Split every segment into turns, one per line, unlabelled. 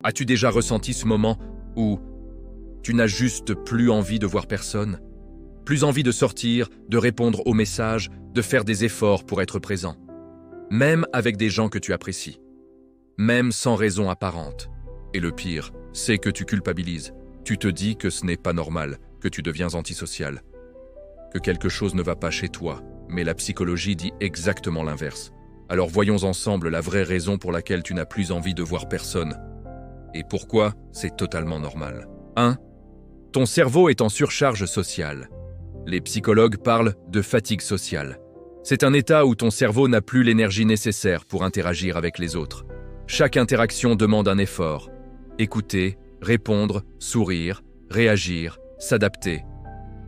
As-tu déjà ressenti ce moment où tu n'as juste plus envie de voir personne? Plus envie de sortir, de répondre aux messages, de faire des efforts pour être présent. Même avec des gens que tu apprécies. Même sans raison apparente. Et le pire, c'est que tu culpabilises. Tu te dis que ce n'est pas normal, que tu deviens antisocial. Que quelque chose ne va pas chez toi, mais la psychologie dit exactement l'inverse. Alors voyons ensemble la vraie raison pour laquelle tu n'as plus envie de voir personne. Et pourquoi c'est totalement normal. 1. Ton cerveau est en surcharge sociale. Les psychologues parlent de fatigue sociale. C'est un état où ton cerveau n'a plus l'énergie nécessaire pour interagir avec les autres. Chaque interaction demande un effort. Écouter, répondre, sourire, réagir, s'adapter.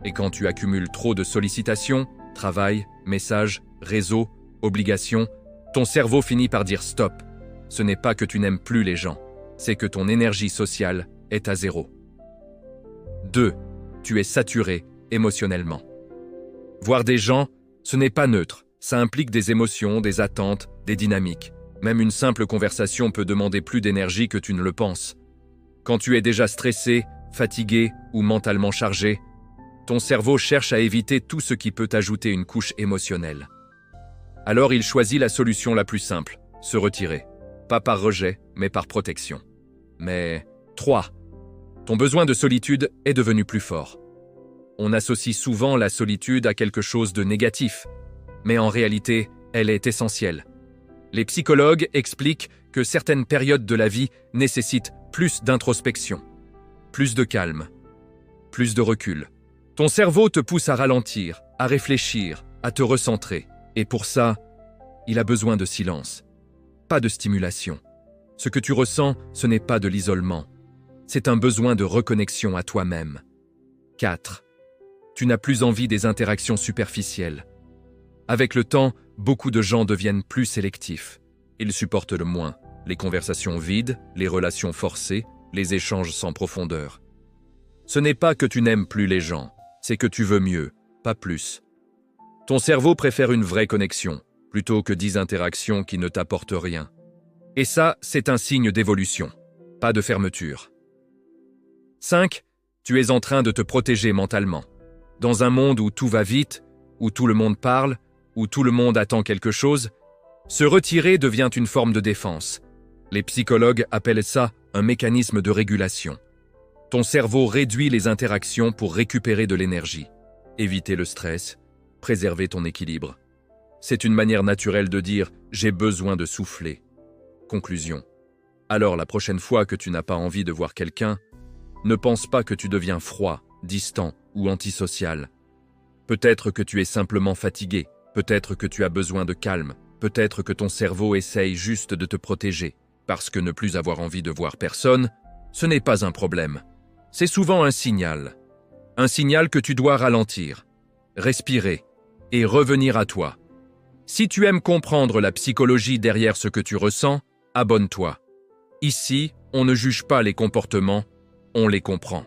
Et quand tu accumules trop de sollicitations, travail, messages, réseaux, obligations, ton cerveau finit par dire stop. Ce n'est pas que tu n'aimes plus les gens, c'est que ton énergie sociale est à zéro. 2. Tu es saturé émotionnellement. Voir des gens, ce n'est pas neutre. Ça implique des émotions, des attentes, des dynamiques. Même une simple conversation peut demander plus d'énergie que tu ne le penses. Quand tu es déjà stressé, fatigué ou mentalement chargé, ton cerveau cherche à éviter tout ce qui peut ajouter une couche émotionnelle. Alors il choisit la solution la plus simple, se retirer. Pas par rejet, mais par protection. Mais 3. Ton besoin de solitude est devenu plus fort. On associe souvent la solitude à quelque chose de négatif, mais en réalité, elle est essentielle. Les psychologues expliquent que certaines périodes de la vie nécessitent plus d'introspection, plus de calme, plus de recul. Ton cerveau te pousse à ralentir, à réfléchir, à te recentrer. Et pour ça, il a besoin de silence, pas de stimulation. Ce que tu ressens, ce n'est pas de l'isolement. C'est un besoin de reconnexion à toi-même. 4. Tu n'as plus envie des interactions superficielles. Avec le temps, beaucoup de gens deviennent plus sélectifs. Ils supportent le moins les conversations vides, les relations forcées, les échanges sans profondeur. Ce n'est pas que tu n'aimes plus les gens, c'est que tu veux mieux, pas plus. Ton cerveau préfère une vraie connexion, plutôt que 10 interactions qui ne t'apportent rien. Et ça, c'est un signe d'évolution, pas de fermeture. 5. Tu es en train de te protéger mentalement. Dans un monde où tout va vite, où tout le monde parle, où tout le monde attend quelque chose, se retirer devient une forme de défense. Les psychologues appellent ça un mécanisme de régulation. Ton cerveau réduit les interactions pour récupérer de l'énergie, éviter le stress, préserver ton équilibre. C'est une manière naturelle de dire « j'ai besoin de souffler ». Conclusion. Alors la prochaine fois que tu n'as pas envie de voir quelqu'un, ne pense pas que tu deviens froid, distant ou antisocial. Peut-être que tu es simplement fatigué, peut-être que tu as besoin de calme, peut-être que ton cerveau essaye juste de te protéger, parce que ne plus avoir envie de voir personne, ce n'est pas un problème. C'est souvent un signal que tu dois ralentir, respirer et revenir à toi. Si tu aimes comprendre la psychologie derrière ce que tu ressens, abonne-toi. Ici, on ne juge pas les comportements, on les comprend.